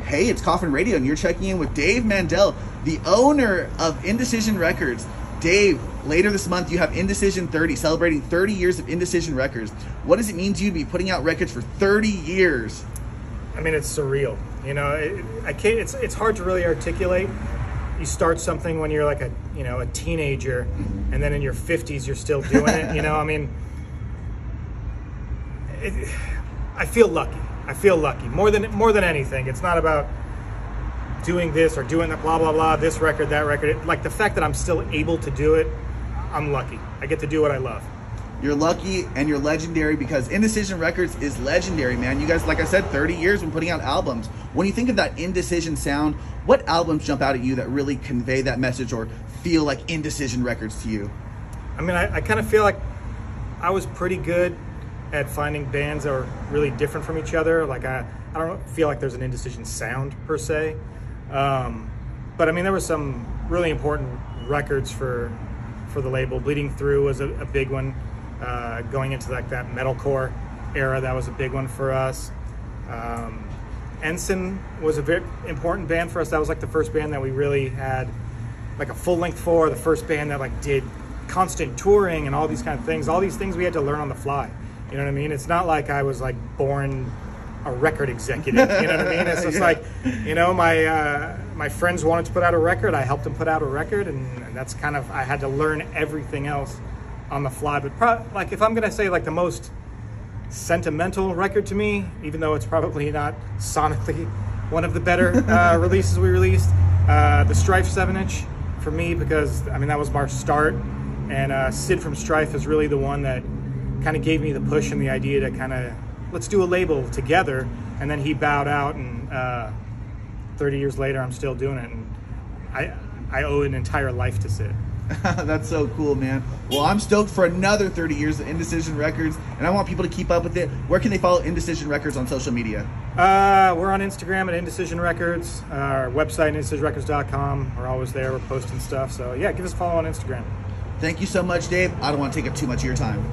Hey, it's Coffin Radio, and you're checking in with Dave Mandel, the owner of Indecision Records. Dave, later this month, you have Indecision 30, celebrating 30 years of Indecision Records. What does it mean to you to be putting out records for 30 years? I mean, it's surreal. You know, it's hard to really articulate. You start something when you're like a teenager, and then in your 50s, you're still doing it. You know, I mean, I feel lucky. I feel lucky more than anything. It's not about doing this or doing that, blah blah blah, this record, that record. Like the fact that I'm still able to do it, I'm lucky. I get to do what I love. You're lucky and you're legendary because Indecision Records is legendary, man. You guys, like I said, 30 years been putting out albums. When you think of that Indecision sound, what albums jump out at you that really convey that message or feel like Indecision Records to you? I mean, I kind of feel like I was pretty good at finding bands that are really different from each other. Like I don't feel like there's an Indecision sound per se, but I mean there were some really important records for the label. Bleeding Through was a big one, going into like that metalcore era. That was a big one for us. Ensign was a very important band for us. That was like the first band that we really had like a full length for. The first band that like did constant touring and all these kind of things. All these things we had to learn on the fly. You know what I mean? It's not like I was like born a record executive. You know what I mean? It's just like, you know, my friends wanted to put out a record. I helped them put out a record, and that's kind of, I had to learn everything else on the fly. But like, if I'm gonna say like the most sentimental record to me, even though it's probably not sonically one of the better releases we released, the Strife 7-inch for me, because I mean that was our start, and Sid from Strife is really the one that kind of gave me the push and the idea to kind of, let's do a label together. And then he bowed out, and 30 years later, I'm still doing it. And I owe an entire life to Sid. That's so cool, man. Well, I'm stoked for another 30 years of Indecision Records, and I want people to keep up with it. Where can they follow Indecision Records on social media? We're on Instagram at Indecision Records. Our website, indecisionrecords.com. We're always there. We're posting stuff. So yeah, give us a follow on Instagram. Thank you so much, Dave. I don't want to take up too much of your time.